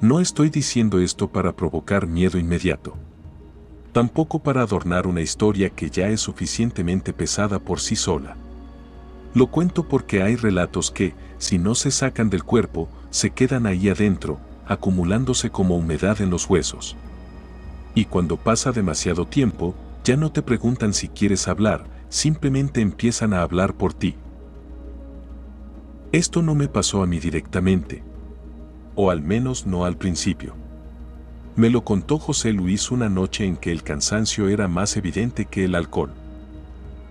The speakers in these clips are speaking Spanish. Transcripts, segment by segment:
No estoy diciendo esto para provocar miedo inmediato. Tampoco para adornar una historia que ya es suficientemente pesada por sí sola. Lo cuento porque hay relatos que, si no se sacan del cuerpo, se quedan ahí adentro, acumulándose como humedad en los huesos. Y cuando pasa demasiado tiempo, ya no te preguntan si quieres hablar, simplemente empiezan a hablar por ti. Esto no me pasó a mí directamente. O al menos no al principio. Me lo contó José Luis una noche en que el cansancio era más evidente que el alcohol.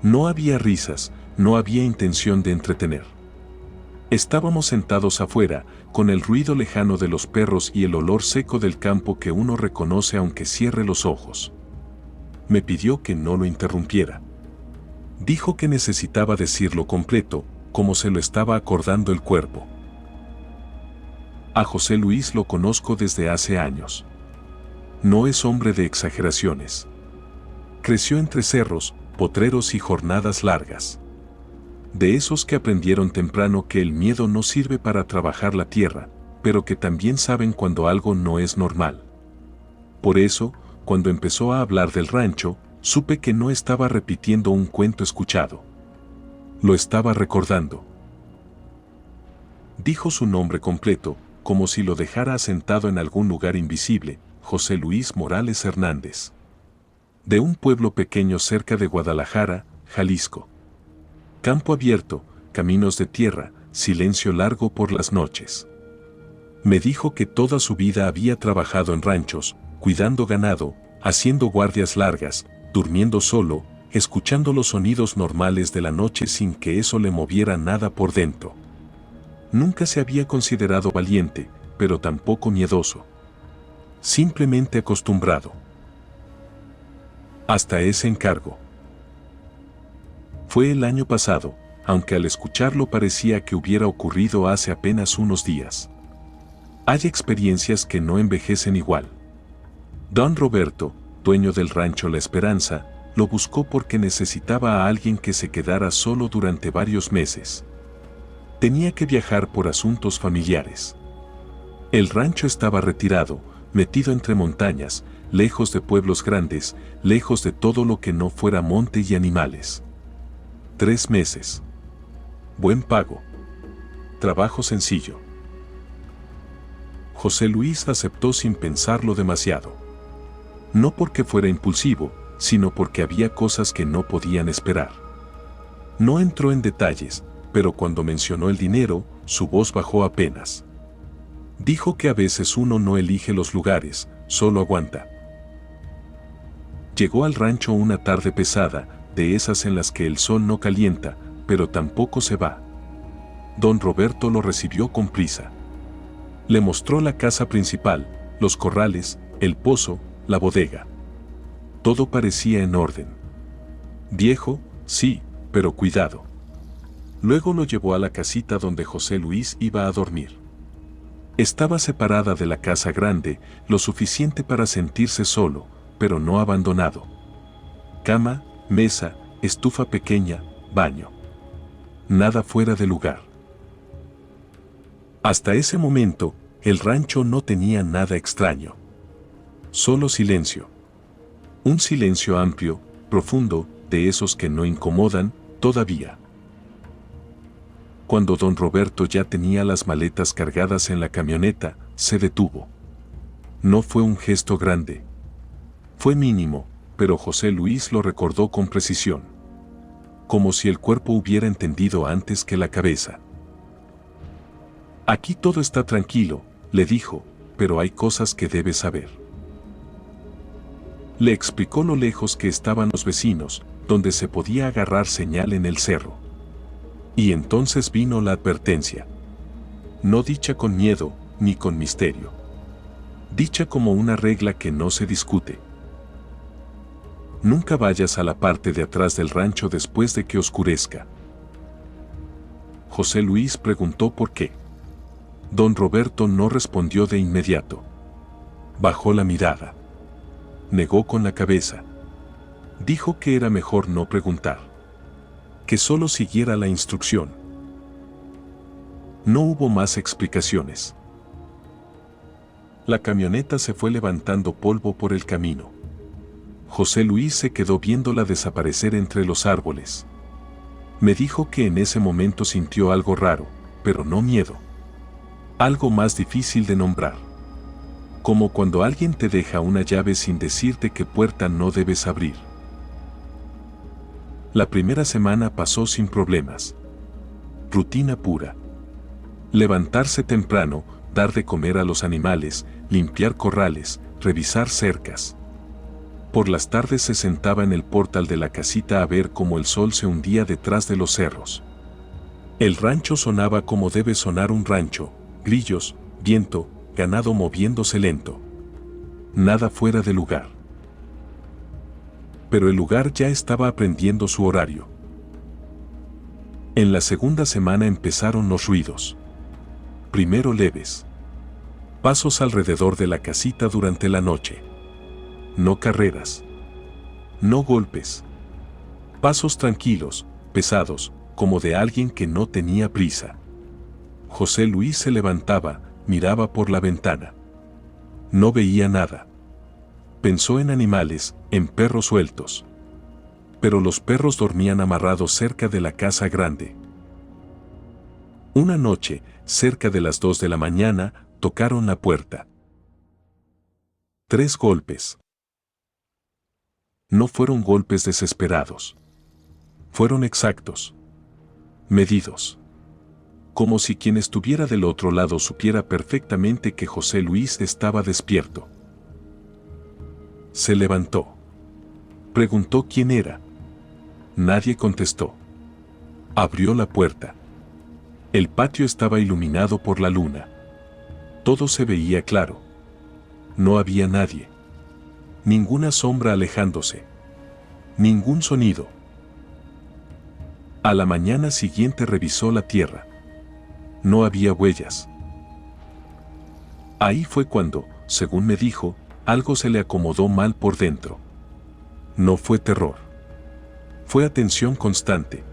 No había risas, no había intención de entretener. Estábamos sentados afuera, con el ruido lejano de los perros y el olor seco del campo que uno reconoce aunque cierre los ojos. Me pidió que no lo interrumpiera. Dijo que necesitaba decirlo completo, como se lo estaba acordando el cuerpo. A José Luis lo conozco desde hace años. No es hombre de exageraciones. Creció entre cerros, potreros y jornadas largas. De esos que aprendieron temprano que el miedo no sirve para trabajar la tierra, pero que también saben cuando algo no es normal. Por eso, cuando empezó a hablar del rancho, supe que no estaba repitiendo un cuento escuchado. Lo estaba recordando. Dijo su nombre completo, como si lo dejara asentado en algún lugar invisible: José Luis Morales Hernández. De un pueblo pequeño cerca de Guadalajara, Jalisco. Campo abierto, caminos de tierra, silencio largo por las noches. Me dijo que toda su vida había trabajado en ranchos, cuidando ganado, haciendo guardias largas, durmiendo solo, escuchando los sonidos normales de la noche sin que eso le moviera nada por dentro. Nunca se había considerado valiente, pero tampoco miedoso. Simplemente acostumbrado. Hasta ese encargo. Fue el año pasado, aunque al escucharlo parecía que hubiera ocurrido hace apenas unos días. Hay experiencias que no envejecen igual. Don Roberto, dueño del rancho La Esperanza, lo buscó porque necesitaba a alguien que se quedara solo durante varios meses. Tenía que viajar por asuntos familiares. El rancho estaba retirado, metido entre montañas, lejos de pueblos grandes, lejos de todo lo que no fuera monte y animales. 3 meses. Buen pago. Trabajo sencillo. José Luis aceptó sin pensarlo demasiado. No porque fuera impulsivo, sino porque había cosas que no podían esperar. No entró en detalles, pero cuando mencionó el dinero, su voz bajó apenas. Dijo que a veces uno no elige los lugares, solo aguanta. Llegó al rancho una tarde pesada, de esas en las que el sol no calienta, pero tampoco se va. Don Roberto lo recibió con prisa. Le mostró la casa principal, los corrales, el pozo, la bodega. Todo parecía en orden. Viejo, sí, pero cuidado. Luego lo llevó a la casita donde José Luis iba a dormir. Estaba separada de la casa grande, lo suficiente para sentirse solo, pero no abandonado. Cama, mesa, estufa pequeña, baño. Nada fuera de lugar. Hasta ese momento, el rancho no tenía nada extraño. Solo silencio. Un silencio amplio, profundo, de esos que no incomodan, todavía. Cuando don Roberto ya tenía las maletas cargadas en la camioneta, se detuvo. No fue un gesto grande. Fue mínimo, pero José Luis lo recordó con precisión. Como si el cuerpo hubiera entendido antes que la cabeza. Aquí todo está tranquilo, le dijo, pero hay cosas que debes saber. Le explicó lo lejos que estaban los vecinos, donde se podía agarrar señal en el cerro. Y entonces vino la advertencia. No dicha con miedo, ni con misterio. Dicha como una regla que no se discute. Nunca vayas a la parte de atrás del rancho después de que oscurezca. José Luis preguntó por qué. Don Roberto no respondió de inmediato. Bajó la mirada. Negó con la cabeza. Dijo que era mejor no preguntar. Que solo siguiera la instrucción. No hubo más explicaciones. La camioneta se fue levantando polvo por el camino. José Luis se quedó viéndola desaparecer entre los árboles. Me dijo que en ese momento sintió algo raro, pero no miedo. Algo más difícil de nombrar. Como cuando alguien te deja una llave sin decirte qué puerta no debes abrir. La primera semana pasó sin problemas. Rutina pura. Levantarse temprano, dar de comer a los animales, limpiar corrales, revisar cercas. Por las tardes se sentaba en el portal de la casita a ver cómo el sol se hundía detrás de los cerros. El rancho sonaba como debe sonar un rancho, grillos, viento, ganado moviéndose lento. Nada fuera de lugar. Pero el lugar ya estaba aprendiendo su horario. En la segunda semana empezaron los ruidos. Primero leves. Pasos alrededor de la casita durante la noche. No carreras. No golpes. Pasos tranquilos, pesados, como de alguien que no tenía prisa. José Luis se levantaba, miraba por la ventana. No veía nada. Pensó en animales, en perros sueltos. Pero los perros dormían amarrados cerca de la casa grande. Una noche, cerca de las 2 de la mañana, tocaron la puerta. 3 golpes. No fueron golpes desesperados. Fueron exactos. Medidos. Como si quien estuviera del otro lado supiera perfectamente que José Luis estaba despierto. Se levantó. Preguntó quién era. Nadie contestó. Abrió la puerta. El patio estaba iluminado por la luna. Todo se veía claro. No había nadie. Ninguna sombra alejándose. Ningún sonido. A la mañana siguiente revisó la tierra. No había huellas. Ahí fue cuando, según me dijo, algo se le acomodó mal por dentro. No fue terror. Fue atención constante.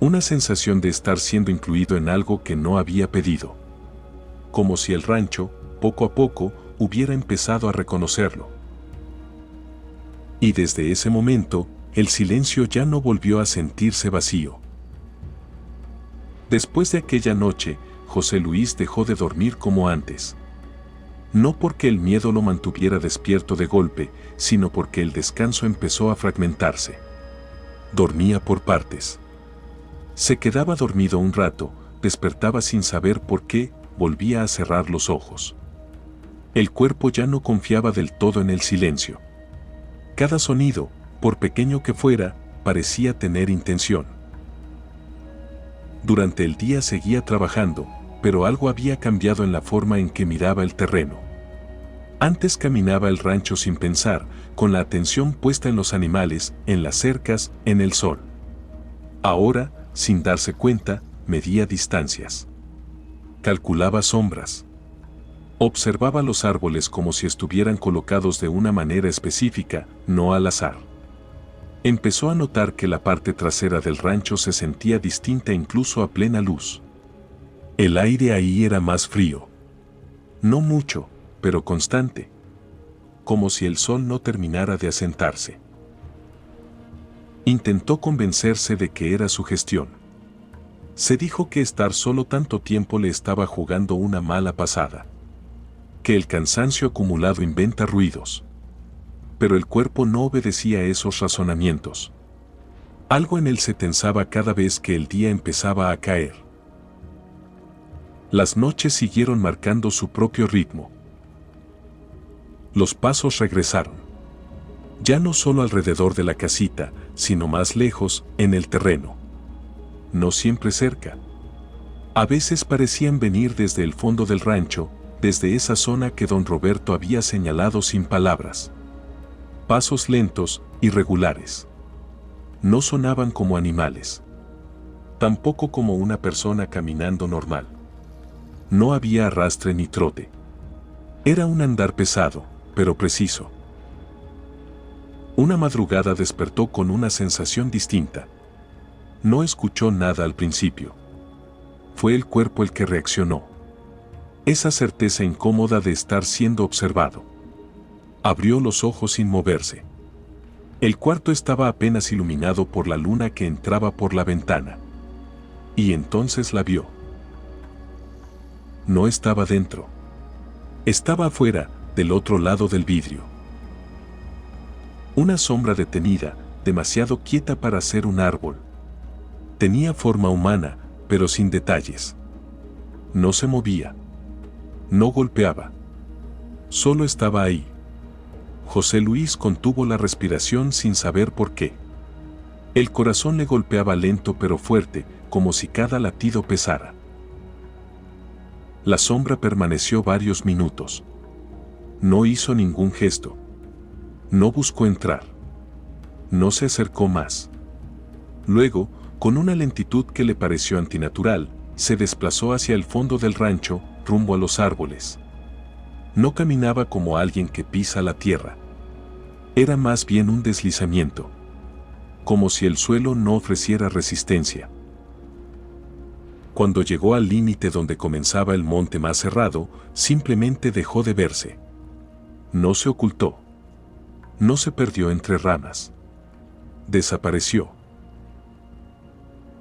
Una sensación de estar siendo incluido en algo que no había pedido. Como si el rancho, poco a poco, hubiera empezado a reconocerlo. Y desde ese momento, el silencio ya no volvió a sentirse vacío. Después de aquella noche, José Luis dejó de dormir como antes. No porque el miedo lo mantuviera despierto de golpe, sino porque el descanso empezó a fragmentarse. Dormía por partes. Se quedaba dormido un rato, despertaba sin saber por qué, volvía a cerrar los ojos. El cuerpo ya no confiaba del todo en el silencio. Cada sonido, por pequeño que fuera, parecía tener intención. Durante el día seguía trabajando, pero algo había cambiado en la forma en que miraba el terreno. Antes caminaba el rancho sin pensar, con la atención puesta en los animales, en las cercas, en el sol. Ahora, sin darse cuenta, medía distancias. Calculaba sombras. Observaba los árboles como si estuvieran colocados de una manera específica, no al azar. Empezó a notar que la parte trasera del rancho se sentía distinta incluso a plena luz. El aire ahí era más frío. No mucho, pero constante. Como si el sol no terminara de asentarse. Intentó convencerse de que era su gestión. Se dijo que estar solo tanto tiempo le estaba jugando una mala pasada. Que el cansancio acumulado inventa ruidos. Pero el cuerpo no obedecía a esos razonamientos. Algo en él se tensaba cada vez que el día empezaba a caer. Las noches siguieron marcando su propio ritmo. Los pasos regresaron. Ya no solo alrededor de la casita, sino más lejos, en el terreno. No siempre cerca. A veces parecían venir desde el fondo del rancho, desde esa zona que don Roberto había señalado sin palabras. Pasos lentos, irregulares. No sonaban como animales. Tampoco como una persona caminando normal. No había arrastre ni trote. Era un andar pesado, pero preciso. Una madrugada despertó con una sensación distinta. No escuchó nada al principio. Fue el cuerpo el que reaccionó. Esa certeza incómoda de estar siendo observado. Abrió los ojos sin moverse. El cuarto estaba apenas iluminado por la luna que entraba por la ventana. Y entonces la vio. No estaba dentro. Estaba afuera, del otro lado del vidrio. Una sombra detenida, demasiado quieta para ser un árbol. Tenía forma humana, pero sin detalles. No se movía. No golpeaba. Solo estaba ahí. José Luis contuvo la respiración sin saber por qué. El corazón le golpeaba lento pero fuerte, como si cada latido pesara. La sombra permaneció varios minutos. No hizo ningún gesto. No buscó entrar. No se acercó más. Luego, con una lentitud que le pareció antinatural, se desplazó hacia el fondo del rancho, rumbo a los árboles. No caminaba como alguien que pisa la tierra. Era más bien un deslizamiento. Como si el suelo no ofreciera resistencia. Cuando llegó al límite donde comenzaba el monte más cerrado, simplemente dejó de verse. No se ocultó. No se perdió entre ramas. Desapareció.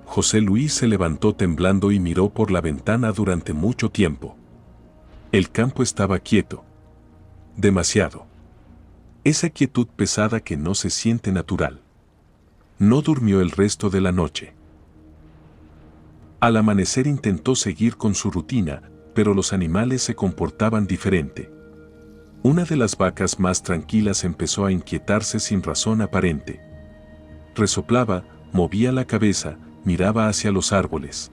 José Luis se levantó temblando y miró por la ventana durante mucho tiempo. El campo estaba quieto. Demasiado. Esa quietud pesada que no se siente natural. No durmió el resto de la noche. Al amanecer intentó seguir con su rutina, pero los animales se comportaban diferente. Una de las vacas más tranquilas empezó a inquietarse sin razón aparente. Resoplaba, movía la cabeza, miraba hacia los árboles.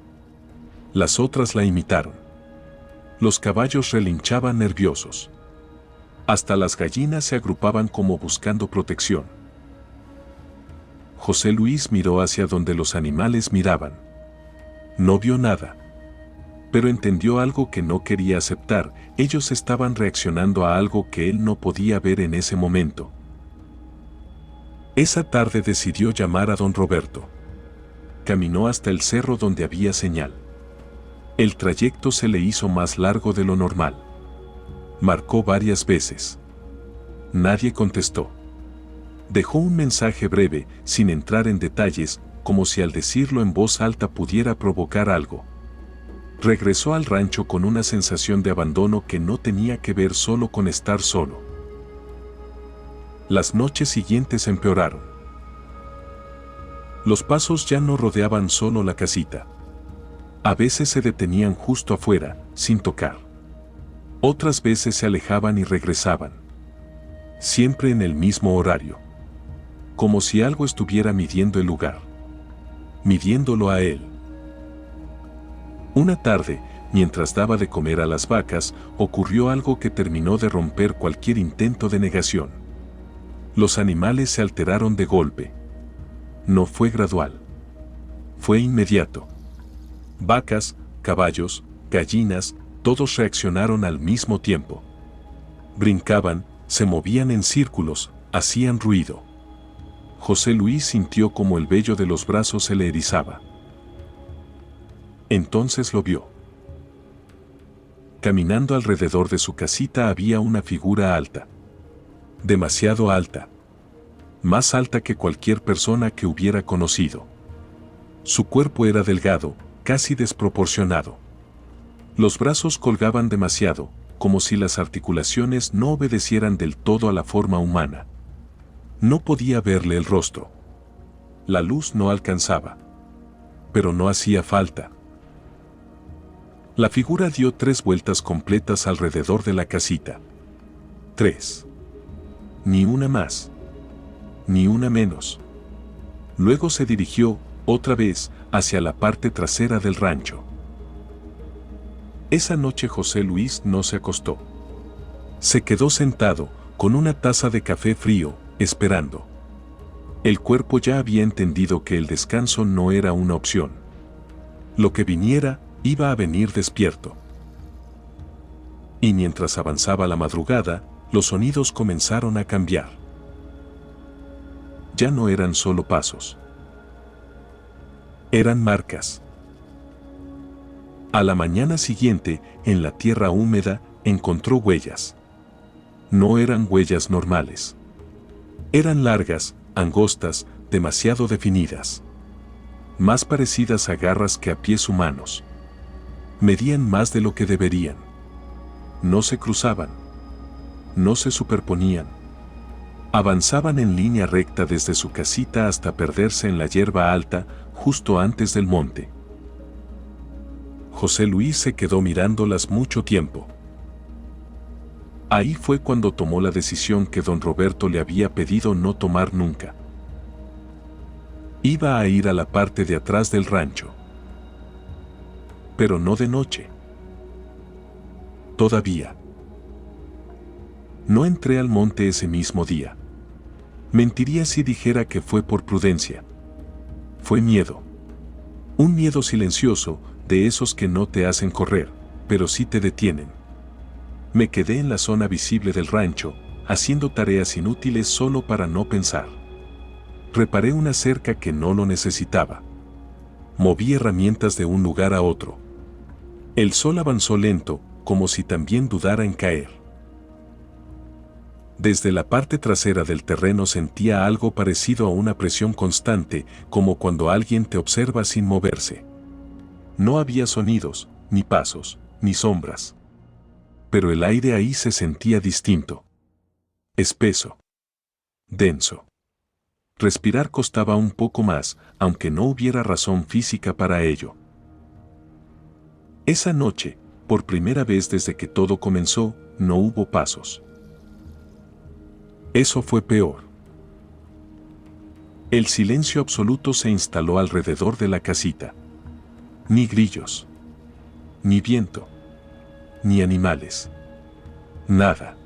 Las otras la imitaron. Los caballos relinchaban nerviosos. Hasta las gallinas se agrupaban como buscando protección. José Luis miró hacia donde los animales miraban. No vio nada. Pero entendió algo que no quería aceptar: ellos estaban reaccionando a algo que él no podía ver en ese momento. Esa tarde decidió llamar a don Roberto. Caminó hasta el cerro donde había señal. El trayecto se le hizo más largo de lo normal. Marcó varias veces. Nadie contestó. Dejó un mensaje breve, sin entrar en detalles, como si al decirlo en voz alta pudiera provocar algo. Regresó al rancho con una sensación de abandono que no tenía que ver solo con estar solo. Las noches siguientes empeoraron. Los pasos ya no rodeaban solo la casita. A veces se detenían justo afuera, sin tocar. Otras veces se alejaban y regresaban. Siempre en el mismo horario. Como si algo estuviera midiendo el lugar. Midiéndolo a él. Una tarde, mientras daba de comer a las vacas, ocurrió algo que terminó de romper cualquier intento de negación. Los animales se alteraron de golpe. No fue gradual. Fue inmediato. Vacas, caballos, gallinas, todos reaccionaron al mismo tiempo. Brincaban, se movían en círculos, hacían ruido. José Luis sintió como el vello de los brazos se le erizaba. Entonces lo vio. Caminando alrededor de su casita había una figura alta. Demasiado alta. Más alta que cualquier persona que hubiera conocido. Su cuerpo era delgado, casi desproporcionado. Los brazos colgaban demasiado, como si las articulaciones no obedecieran del todo a la forma humana. No podía verle el rostro. La luz no alcanzaba. Pero no hacía falta. La figura dio 3 vueltas completas alrededor de la casita. 3. Ni una más. Ni una menos. Luego se dirigió, otra vez, hacia la parte trasera del rancho. Esa noche José Luis no se acostó. Se quedó sentado, con una taza de café frío, esperando. El cuerpo ya había entendido que el descanso no era una opción. Lo que viniera, iba a venir despierto. Y mientras avanzaba la madrugada, los sonidos comenzaron a cambiar. Ya no eran solo pasos. Eran marcas. A la mañana siguiente, en la tierra húmeda, encontró huellas. No eran huellas normales. Eran largas, angostas, demasiado definidas. Más parecidas a garras que a pies humanos. Medían más de lo que deberían. No se cruzaban. No se superponían. Avanzaban en línea recta desde su casita hasta perderse en la hierba alta, justo antes del monte. José Luis se quedó mirándolas mucho tiempo. Ahí fue cuando tomó la decisión que don Roberto le había pedido no tomar nunca. Iba a ir a la parte de atrás del rancho. Pero no de noche. Todavía. No entré al monte ese mismo día. Mentiría si dijera que fue por prudencia. Fue miedo. Un miedo silencioso, de esos que no te hacen correr, pero sí te detienen. Me quedé en la zona visible del rancho, haciendo tareas inútiles solo para no pensar. Reparé una cerca que no lo necesitaba. Moví herramientas de un lugar a otro. El sol avanzó lento, como si también dudara en caer. Desde la parte trasera del terreno sentía algo parecido a una presión constante, como cuando alguien te observa sin moverse. No había sonidos, ni pasos, ni sombras. Pero el aire ahí se sentía distinto. Espeso. Denso. Respirar costaba un poco más, aunque no hubiera razón física para ello. Esa noche, por primera vez desde que todo comenzó, no hubo pasos. Eso fue peor. El silencio absoluto se instaló alrededor de la casita. Ni grillos. Ni viento. Ni animales. Nada.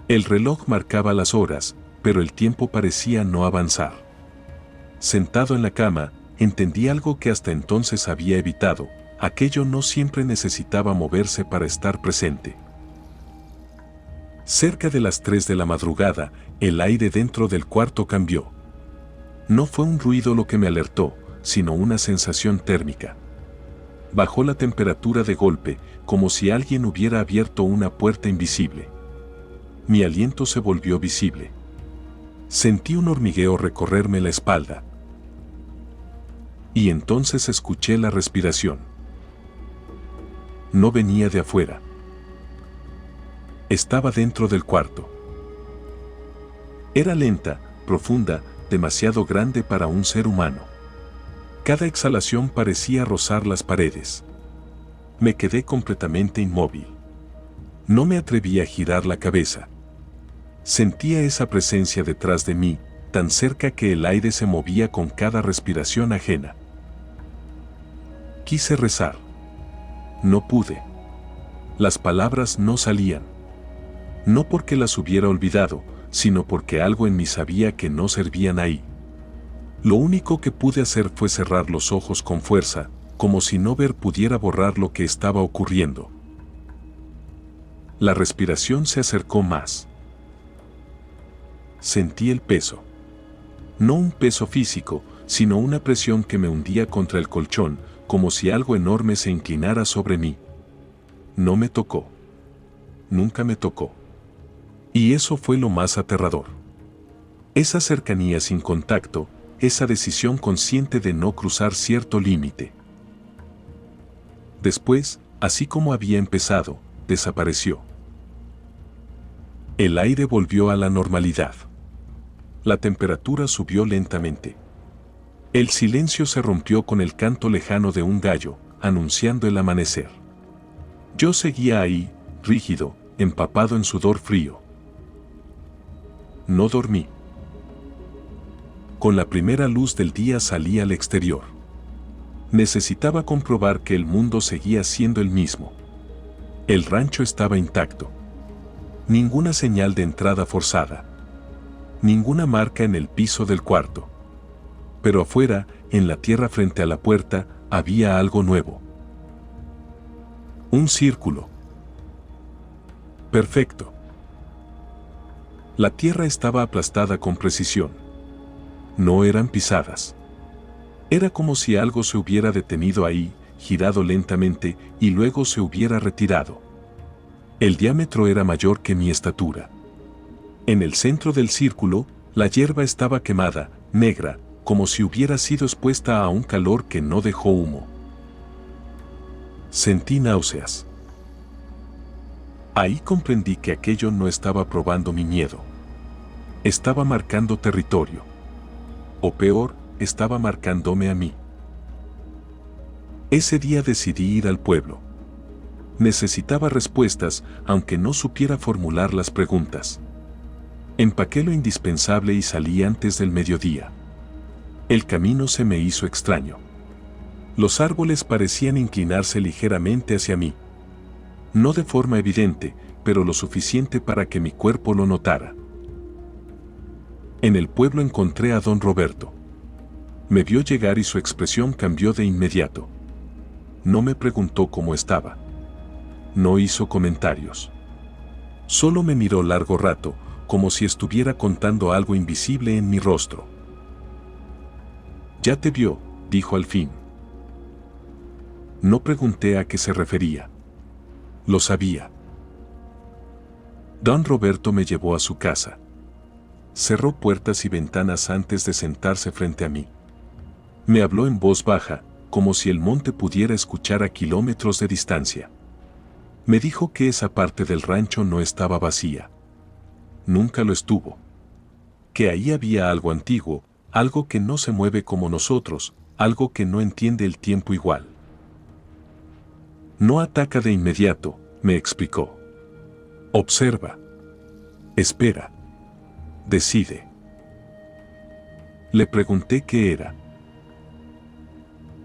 El reloj marcaba las horas, pero el tiempo parecía no avanzar. Sentado en la cama, entendí algo que hasta entonces había evitado: aquello no siempre necesitaba moverse para estar presente. Cerca de las 3 de la madrugada, el aire dentro del cuarto cambió. No fue un ruido lo que me alertó, sino una sensación térmica. Bajó la temperatura de golpe, como si alguien hubiera abierto una puerta invisible. Mi aliento se volvió visible. Sentí un hormigueo recorrerme la espalda. Y entonces escuché la respiración. No venía de afuera. Estaba dentro del cuarto. Era lenta, profunda, demasiado grande para un ser humano. Cada exhalación parecía rozar las paredes. Me quedé completamente inmóvil. No me atreví a girar la cabeza. Sentía esa presencia detrás de mí, tan cerca que el aire se movía con cada respiración ajena. Quise rezar. No pude. Las palabras no salían. No porque las hubiera olvidado, sino porque algo en mí sabía que no servían ahí. Lo único que pude hacer fue cerrar los ojos con fuerza, como si no ver pudiera borrar lo que estaba ocurriendo. La respiración se acercó más. Sentí el peso. No un peso físico, sino una presión que me hundía contra el colchón, como si algo enorme se inclinara sobre mí. No me tocó. Nunca me tocó. Y eso fue lo más aterrador. Esa cercanía sin contacto, esa decisión consciente de no cruzar cierto límite. Después, así como había empezado, desapareció. El aire volvió a la normalidad. La temperatura subió lentamente. El silencio se rompió con el canto lejano de un gallo, anunciando el amanecer. Yo seguía ahí, rígido, empapado en sudor frío. No dormí. Con la primera luz del día salí al exterior. Necesitaba comprobar que el mundo seguía siendo el mismo. El rancho estaba intacto. Ninguna señal de entrada forzada. Ninguna marca en el piso del cuarto. Pero afuera, en la tierra frente a la puerta, había algo nuevo. Un círculo. Perfecto. La tierra estaba aplastada con precisión. No eran pisadas. Era como si algo se hubiera detenido ahí, girado lentamente y luego se hubiera retirado. El diámetro era mayor que mi estatura. En el centro del círculo, la hierba estaba quemada, negra, como si hubiera sido expuesta a un calor que no dejó humo. Sentí náuseas. Ahí comprendí que aquello no estaba probando mi miedo. Estaba marcando territorio. O peor, estaba marcándome a mí. Ese día decidí ir al pueblo. Necesitaba respuestas, aunque no supiera formular las preguntas. Empaqué lo indispensable y salí antes del mediodía. El camino se me hizo extraño. Los árboles parecían inclinarse ligeramente hacia mí. No de forma evidente, pero lo suficiente para que mi cuerpo lo notara. En el pueblo encontré a don Roberto. Me vio llegar y su expresión cambió de inmediato. No me preguntó cómo estaba. No hizo comentarios. Solo me miró largo rato, como si estuviera contando algo invisible en mi rostro. «Ya te vio», dijo al fin. No pregunté a qué se refería. Lo sabía. Don Roberto me llevó a su casa. Cerró puertas y ventanas antes de sentarse frente a mí. Me habló en voz baja, como si el monte pudiera escuchar a kilómetros de distancia. Me dijo que esa parte del rancho no estaba vacía. Nunca lo estuvo. Que ahí había algo antiguo, algo que no se mueve como nosotros, algo que no entiende el tiempo igual. No ataca de inmediato, me explicó. Observa. Espera. Decide. Le pregunté qué era.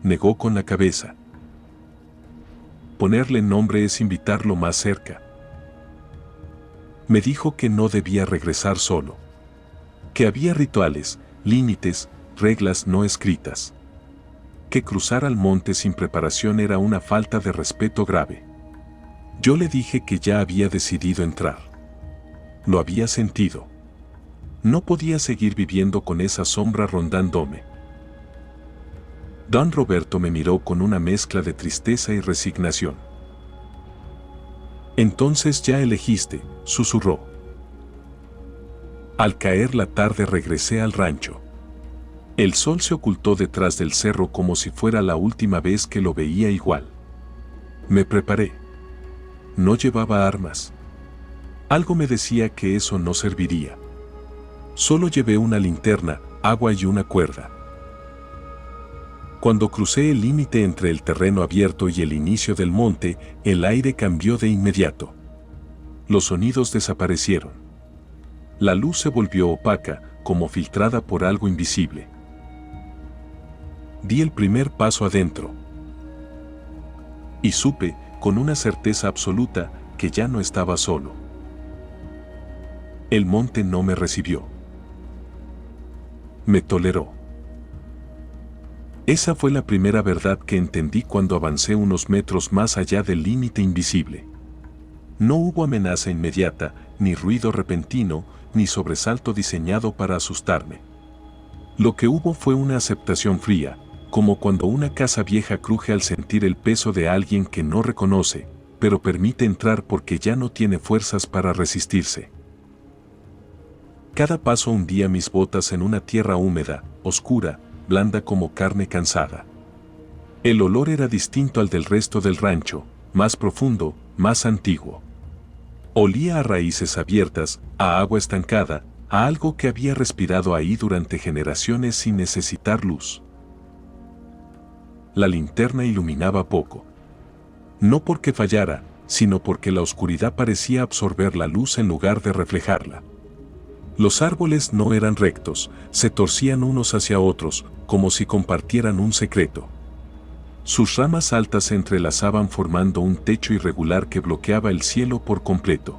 Negó con la cabeza. Ponerle nombre es invitarlo más cerca. Me dijo que no debía regresar solo. Que había rituales, límites, reglas no escritas. Que cruzar al monte sin preparación era una falta de respeto grave. Yo le dije que ya había decidido entrar. Lo había sentido. No podía seguir viviendo con esa sombra rondándome. Don Roberto me miró con una mezcla de tristeza y resignación. Entonces ya elegiste, susurró. Al caer la tarde regresé al rancho. El sol se ocultó detrás del cerro como si fuera la última vez que lo veía igual. Me preparé. No llevaba armas. Algo me decía que eso no serviría. Solo llevé una linterna, agua y una cuerda. Cuando crucé el límite entre el terreno abierto y el inicio del monte, el aire cambió de inmediato. Los sonidos desaparecieron. La luz se volvió opaca, como filtrada por algo invisible. Di el primer paso adentro. Y supe, con una certeza absoluta, que ya no estaba solo. El monte no me recibió. Me toleró. Esa fue la primera verdad que entendí cuando avancé unos metros más allá del límite invisible. No hubo amenaza inmediata, ni ruido repentino, ni sobresalto diseñado para asustarme. Lo que hubo fue una aceptación fría, como cuando una casa vieja cruje al sentir el peso de alguien que no reconoce, pero permite entrar porque ya no tiene fuerzas para resistirse. Cada paso hundía mis botas en una tierra húmeda, oscura, blanda como carne cansada. El olor era distinto al del resto del rancho, más profundo, más antiguo. Olía a raíces abiertas, a agua estancada, a algo que había respirado ahí durante generaciones sin necesitar luz. La linterna iluminaba poco. No porque fallara, sino porque la oscuridad parecía absorber la luz en lugar de reflejarla. Los árboles no eran rectos, se torcían unos hacia otros, como si compartieran un secreto. Sus ramas altas se entrelazaban formando un techo irregular que bloqueaba el cielo por completo.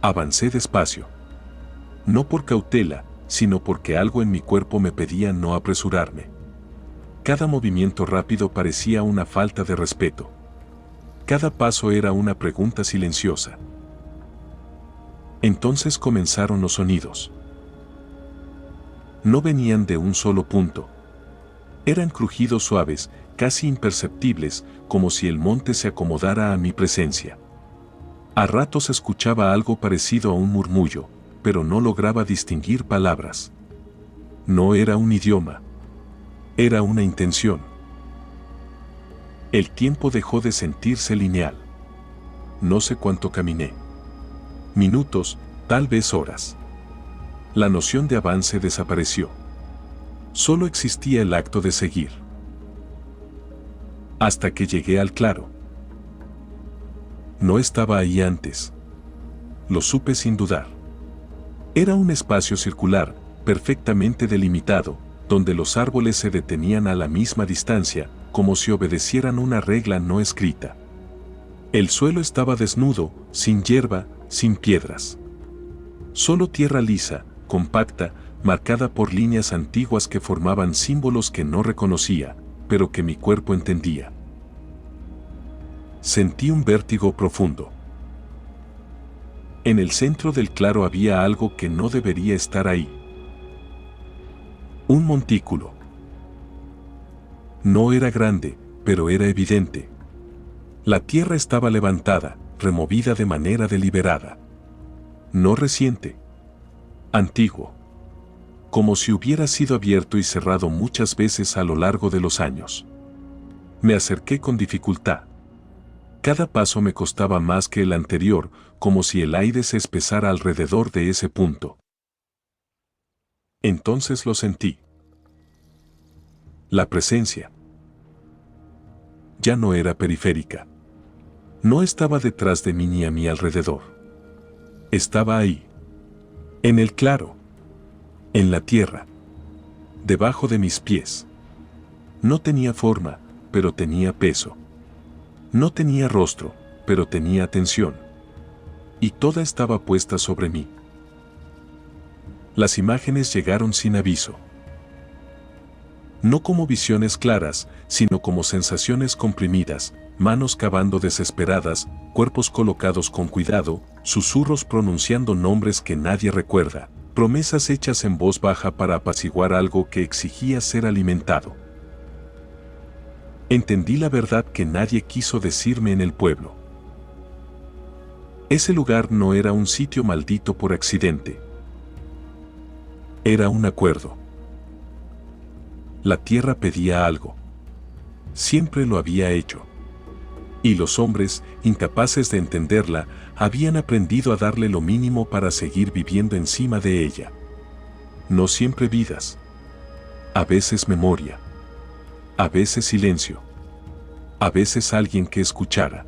Avancé despacio. No por cautela, sino porque algo en mi cuerpo me pedía no apresurarme. Cada movimiento rápido parecía una falta de respeto. Cada paso era una pregunta silenciosa. Entonces comenzaron los sonidos. No venían de un solo punto. Eran crujidos suaves, casi imperceptibles, como si el monte se acomodara a mi presencia. A ratos escuchaba algo parecido a un murmullo, pero no lograba distinguir palabras. No era un idioma. Era una intención. El tiempo dejó de sentirse lineal. No sé cuánto caminé. Minutos, tal vez horas. La noción de avance desapareció. Solo existía el acto de seguir. Hasta que llegué al claro. No estaba ahí antes. Lo supe sin dudar. Era un espacio circular, perfectamente delimitado, donde los árboles se detenían a la misma distancia, como si obedecieran una regla no escrita. El suelo estaba desnudo, sin hierba, sin piedras. Solo tierra lisa, compacta, marcada por líneas antiguas que formaban símbolos que no reconocía, pero que mi cuerpo entendía. Sentí un vértigo profundo. En el centro del claro había algo que no debería estar ahí. Un montículo. No era grande, pero era evidente. La tierra estaba levantada, removida de manera deliberada. No reciente. Antiguo. Como si hubiera sido abierto y cerrado muchas veces a lo largo de los años. Me acerqué con dificultad. Cada paso me costaba más que el anterior, como si el aire se espesara alrededor de ese punto. Entonces lo sentí. La presencia. Ya no era periférica. No estaba detrás de mí ni a mi alrededor. Estaba ahí. En el claro. En la tierra. Debajo de mis pies. No tenía forma, pero tenía peso. No tenía rostro, pero tenía atención. Y toda estaba puesta sobre mí. Las imágenes llegaron sin aviso. No como visiones claras, sino como sensaciones comprimidas, manos cavando desesperadas, cuerpos colocados con cuidado, susurros pronunciando nombres que nadie recuerda, promesas hechas en voz baja para apaciguar algo que exigía ser alimentado. Entendí la verdad que nadie quiso decirme en el pueblo. Ese lugar no era un sitio maldito por accidente. Era un acuerdo. La tierra pedía algo. Siempre lo había hecho. Y los hombres, incapaces de entenderla, habían aprendido a darle lo mínimo para seguir viviendo encima de ella. No siempre vidas. A veces memoria. A veces silencio. A veces alguien que escuchara.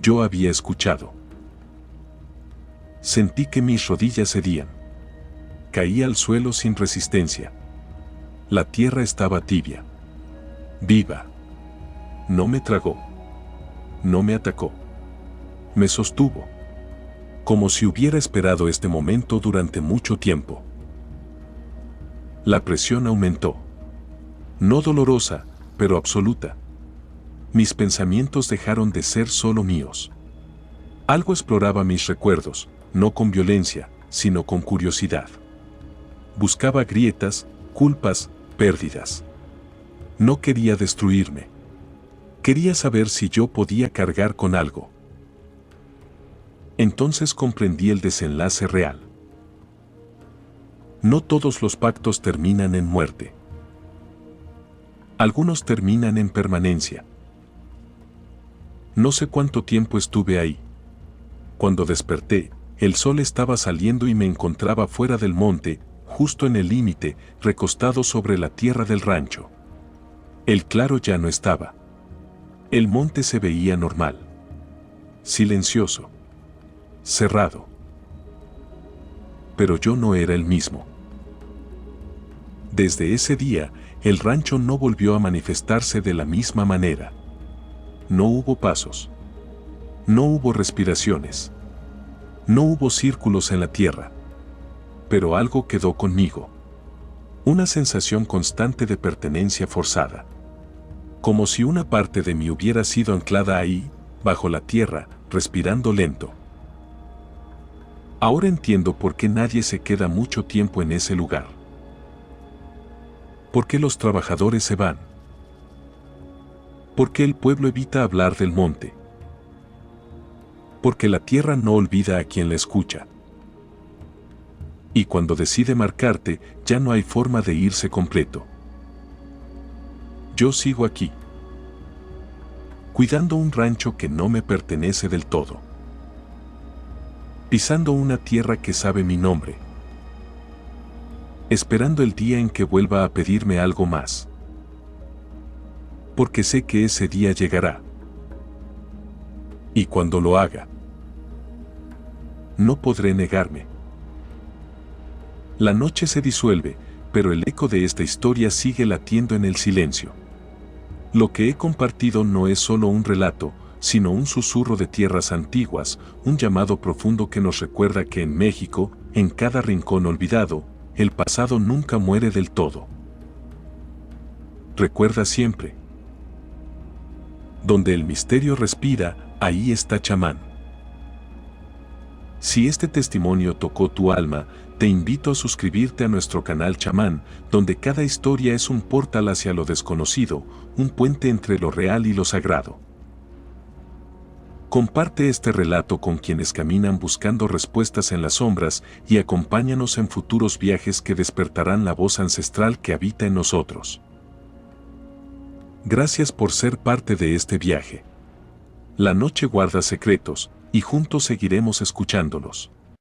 Yo había escuchado. Sentí que mis rodillas cedían. Caí al suelo sin resistencia. La tierra estaba tibia. Viva. No me tragó. No me atacó. Me sostuvo. Como si hubiera esperado este momento durante mucho tiempo. La presión aumentó. No dolorosa, pero absoluta. Mis pensamientos dejaron de ser solo míos. Algo exploraba mis recuerdos, no con violencia, sino con curiosidad. Buscaba grietas, culpas, pérdidas. No quería destruirme. Quería saber si yo podía cargar con algo. Entonces comprendí el desenlace real. No todos los pactos terminan en muerte. Algunos terminan en permanencia. No sé cuánto tiempo estuve ahí. Cuando desperté, el sol estaba saliendo y me encontraba fuera del monte, justo en el límite, recostado sobre la tierra del rancho. El claro ya no estaba. El monte se veía normal. Silencioso. Cerrado. Pero yo no era el mismo. Desde ese día, el rancho no volvió a manifestarse de la misma manera. No hubo pasos. No hubo respiraciones. No hubo círculos en la tierra. Pero algo quedó conmigo. Una sensación constante de pertenencia forzada. Como si una parte de mí hubiera sido anclada ahí, bajo la tierra, respirando lento. Ahora entiendo por qué nadie se queda mucho tiempo en ese lugar. ¿Por qué los trabajadores se van? Porque el pueblo evita hablar del monte. Porque la tierra no olvida a quien la escucha. Y cuando decide marcarte, ya no hay forma de irse completo. Yo sigo aquí, cuidando un rancho que no me pertenece del todo, pisando una tierra que sabe mi nombre, esperando el día en que vuelva a pedirme algo más. Porque sé que ese día llegará. Y cuando lo haga, no podré negarme. La noche se disuelve, pero el eco de esta historia sigue latiendo en el silencio. Lo que he compartido no es solo un relato, sino un susurro de tierras antiguas, un llamado profundo que nos recuerda que en México, en cada rincón olvidado, el pasado nunca muere del todo. Recuerda siempre. Donde el misterio respira, ahí está Chamán. Si este testimonio tocó tu alma, te invito a suscribirte a nuestro canal Chamán, donde cada historia es un portal hacia lo desconocido, un puente entre lo real y lo sagrado. Comparte este relato con quienes caminan buscando respuestas en las sombras y acompáñanos en futuros viajes que despertarán la voz ancestral que habita en nosotros. Gracias por ser parte de este viaje. La noche guarda secretos, y juntos seguiremos escuchándolos.